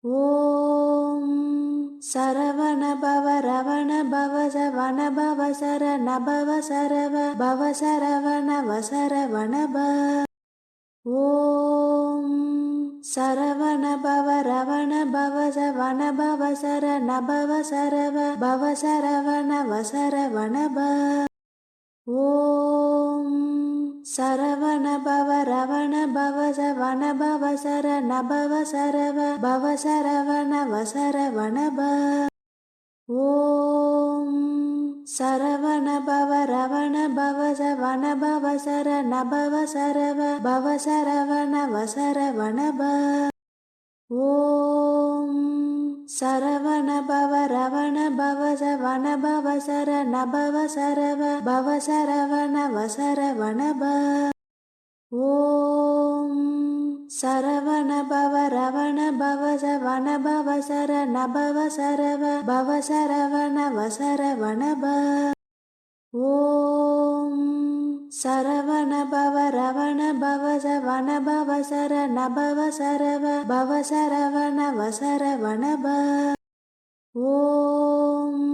ஓம் சரவண பவ ரவண பவ சவண பவ சரண பவ சரவ பவ சரவண வசரவண ப. ஓம் சரவண பவ ரவண பவ சவண பவ சரண பவ சரவ பவ சரவண வசரவண ப. ஓம் சரவண பவ ரவண பவ சவண பவ சரண பவ சரவ பவ சரவண வசரவண ப. ஓம் சரவண பவ ரவண பவ சவண பவ சரண பவ சரவ பவ சரவண வசரவண ப. ஓம் சரவண பவ ரவண பவ சவண பவ சரண பவ சரவ பவ சரவண வசரவண ப. ஓம் சரவண பவ ரவண பவ சவண பவ சரண பவ சரவ பவ சரவண வசரவண ப. ஓம் சரவண பவ ரவண பவ சவண பவ சரண பவ சரவ பவ சரவண வசரவண ப. ஓம்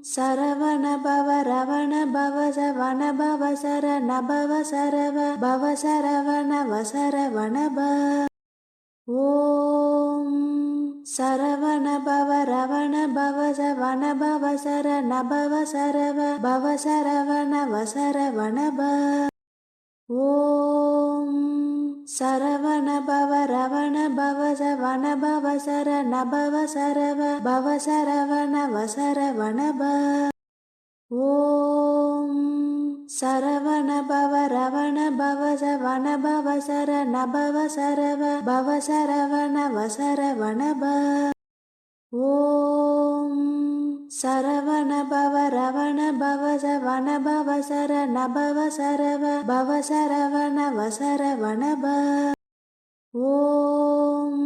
சரவண பவ ரவண பவ சவண பவ சரண பவ சரவ பவ சரவண வசரவண ப. ஓம் சரவண பவ ரவண பவ சவண பவ சரண பவ சரவ பவ சரவண வசரவண ப. ஓம் சரவண பவ ரவண பவ சவண பவ சரண பவ சரவ பவ சரவண வசரவண ப. ஓம் சரவண பவ ரவண பவ சவண பவ சரண பவ சரவ பவ சரவண வசரவண ப. ஓம் சரவண பவ ரவண பவ சவண பவ சரண பவ சரவ பவ சரவண வசரவண ப. ஓம் சரவண பவ ரவண பவ சவண பவ சரண பவ சரவ பவ சரவண வசரவண ப. ஓம்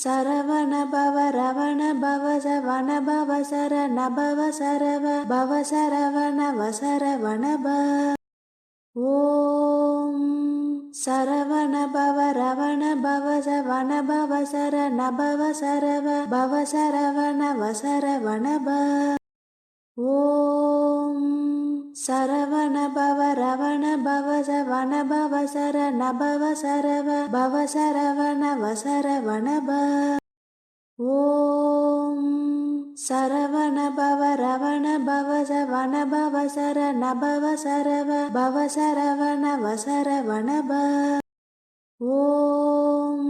சரவண பவ ரவண பவ சவண பவ சரண பவ சரவ பவ சரவண வசரவண ப. ஓம் சரவண பவ ரவண பவ சவண பவ சரண பவ சரவ பவ சரவண வசரவண ப. ஓம் சரவண பவ ரவண பவ சவண பவ சரண பவ சரவ பவ சரவண வசரவண ப. ஓம் சரவண பவ ரவண பவ சவண பவ சரண பவ சரவ பவ சரவண வசரவண ப. ஓம்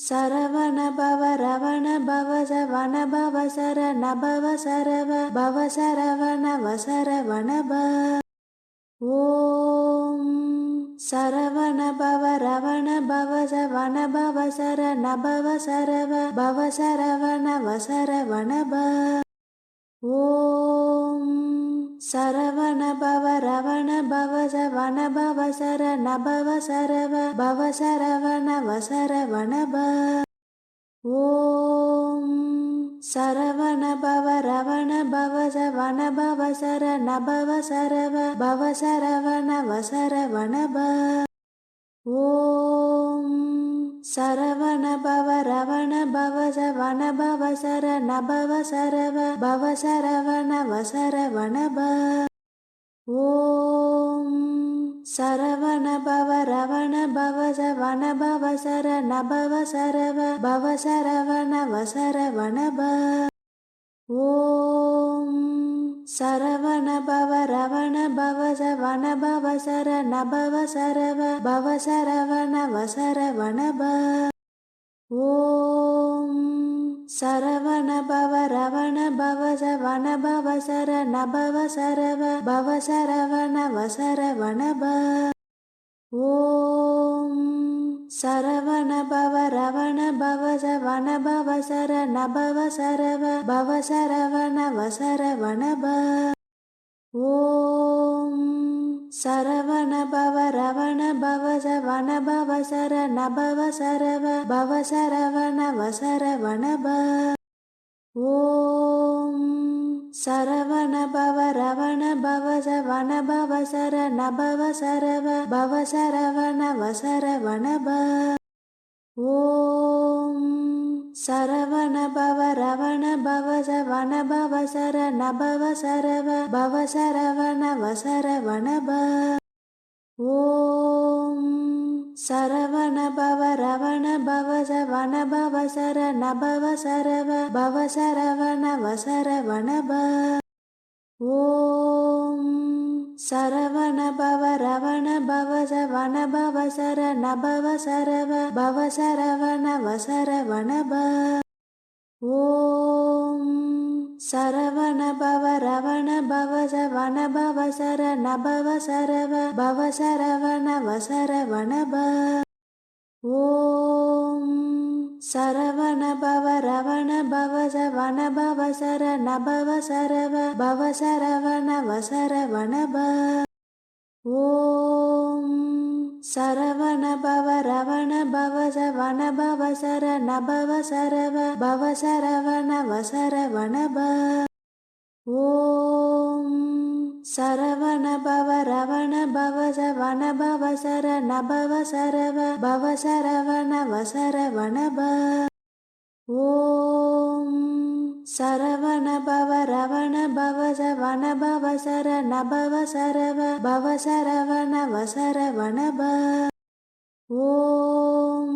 சரவண பவ ரவண பவ சவண பவ சரண பவ சரவ பவ சரவண வசரவண ப. ஓம் சரவண பவ ரவண பவ சவண பவ சரண பவ சரவ பவ சரவண வசரவண ப. ஓம் சரவண பவ ரவண பவ சவண பவ சரண பவ சரவ பவ சரவண வசரவண ப. ஓம் சரவண பவ ரவண பவ சவண பவ சரண பவ சரவ பவ சரவண வசரவண ப. ஓம் சரவண பவ ரவண பவ சவண பவ சரண பவ சரவ பவ சரவண வசரவண ப. ஓம் சரவண பவ ரவண பவ சவண பவ சரண பவ சரவ பவ சரவண வசரவண ப. ஓம் சரவண பவ ரவண பவ சவண பவ சரண பவ சரவ பவ சரவண வசரவண ப. ஓம் சரவண பவ ரவண பவ சவண பவ சரண பவ சரவ பவ சரவண வசரவண ப. ஓம் சரவண பவ ரவண பவ சவண பவ சரண பவ சரவ பவ சரவண வசரவண ப. ஓம் சரவண பவ ரவண பவ சவண பவ சரண பவ சரவ பவ சரவண வசரவண ப. ஓம் சரவண பவ ரவண பவ சவண பவ சரண பவ சரவ பவ சரவண வசரவண ப. ஓம் சரவண பவ ரவண பவ சவண பவ சரண பவ சரவ பவ சரவண வசரவண ப. ஓம் சரவண பவ ரவண பவ சவண பவ சரண பவ சரவ பவ சரவண வசரவண ப. ஓம் சரவண பவ ரவண பவ சவண பவ சரண பவ சரவ பவ சரவண வசரவண ப. ஓம் சரவண பவ ரவண பவ சவண பவ சரண பவ சரவ பவ சரவண வசரவண ப. ஓம் சரவண பவ ரவண பவ சவண பவ சரண பவ சரவ பவ சரவண வசரவண ப. ஓம் சரவண பவ ரவண பவ சவண பவ சரண பவ சரவ பவ சரவண வசரவண ப. ஓம் சரவண பவ ரவண பவ சவண பவ சரண பவ சரவ பவ சரவண வசரவண ப. ஓம்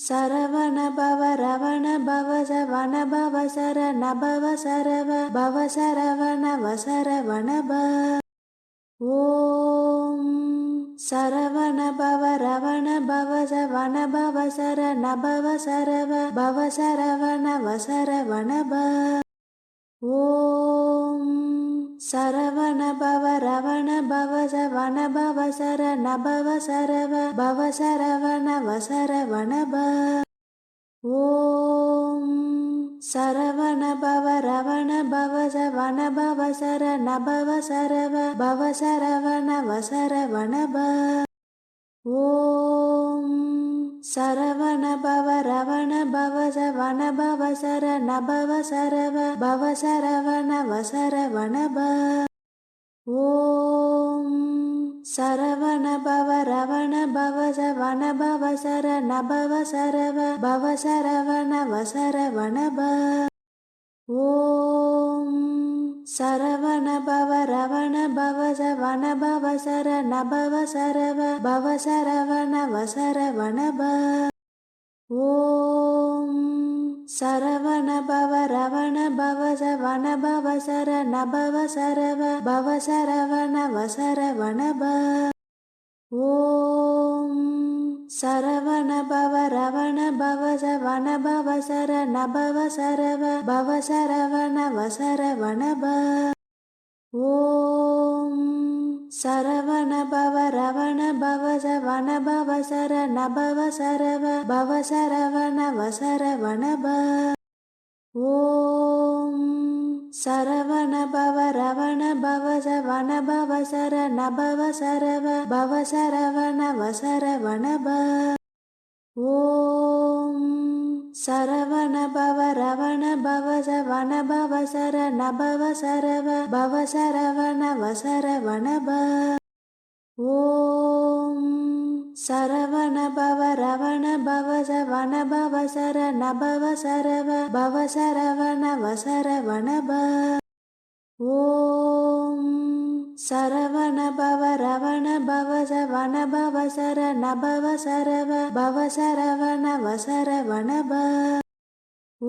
சரவண பவ ரவண பவ சவண பவ சரண பவ சரவ பவ சரவண வசரவண ப. ஓம் சரவண பவ ரவண பவ சவண பவ சரண பவ சரவ பவ சரவண வசரவண ப. ஓம் சரவண பவ ரவண பவ சவண பவ சரண பவ சரவ பவ சரவண வசரவண ப. ஓம் சரவண பவ ரவண பவ சவண பவ சரண பவ சரவ பவ சரவண வசரவண ப. ஓம் சரவண பவ ரவண பவ சவண பவ சரண பவ சரவ பவ சரவண வசரவண ப. ஓம் சரவண பவ ரவண பவ சவண பவ சரண பவ சரவ பவ சரவண வசரவண ப. ஓம் சரவண பவ ரவண பவ சவண பவ சரண பவ சரவ பவ சரவண வசரவண ப. ஓம் சரவண பவ ரவண பவ சவண பவ சரண பவ சரவ பவ சரவண வசரவண ப. ஓம் சரவண பவ ரவண பவ சவண பவ சரண பவ சரவ பவ சரவண வசரவண ப. ஓம் சரவண பவ ரவண பவ சவண பவ சரண பவ சரவ பவ சரவண வசரவண ப. ஓம் சரவண பவ ரவண பவ சவண பவ சரண பவ சரவ பவ சரவண வசரவண ப. ஓம் சரவண பவ ரவண பவ சவண பவ சரண பவ சரவ பவ சரவண வசரவண ப. ஓம் சரவண பவ ரவண பவ சவண பவ சரண பவ சரவ பவ சரவண வசரவண ப. ஓம் சரவண பவ ரவண பவ சவண பவ சரண பவ சரவ பவ சரவண வசரவண ப. ஓம் சரவண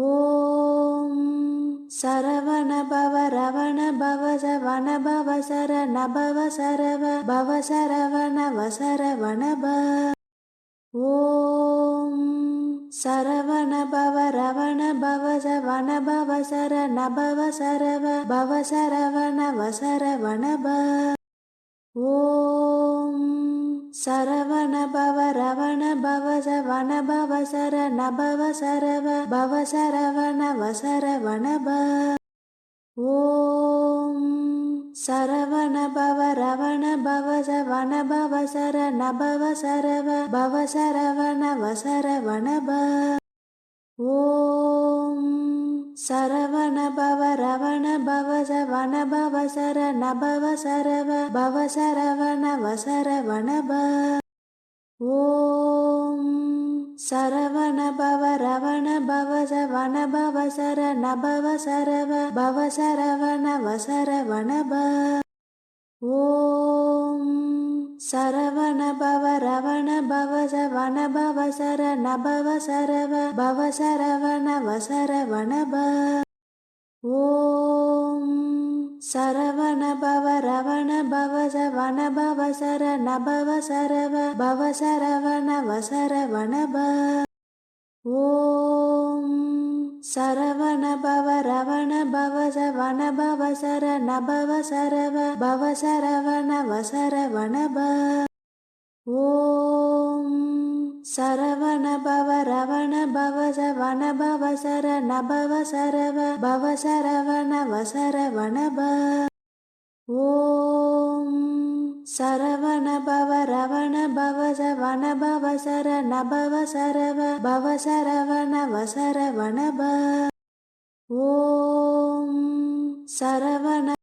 பவ ரவண பவ சவண பவ சரண பவ சரவ பவ சரவண வசரவண ப. ஓம் சரவண பவ ரவண பவ சவண பவ சரண பவ சரவ பவ சரவண வசரவண ப. ஓம் சரவண பவ ரவண பவ சவண பவ சரண பவ சரவ பவ சரவண வசரவண ப. ஓம் சரவண பவ ரவண பவ சவண பவ சரண பவ சரவ பவ சரவண வசரவண ப. ஓம் சரவண பவ ரவண பவ சவண பவ சரண பவ சரவ பவ சரவண வசரவண ப. ஓம் சரவண பவ ரவண பவ சவண பவ சரண பவ சரவ பவ சரவண வசரவண ப. ஓம் சரவண பவ ரவண பவ சவண பவ சரண பவ சரவ பவ சரவண வசரவண ப. ஓம் சரவண பவ ரவண பவ சவண பவ சரண பவ சரவ பவ சரவண வசரவண ப. ஓம் சரவண பவ ரவண பவ சவண பவ சரண பவ சரவ பவ சரவண வசரவண ப. ஓம் சரவண பவ ரவண பவ சவண பவ சரண பவ சரவ பவ சரவண வசரவண ப. ஓம் சரவண பவ ரவண பவ சவண பவ சரண பவ சரவ பவ சரவண வசரவண ப. ஓம் சரவண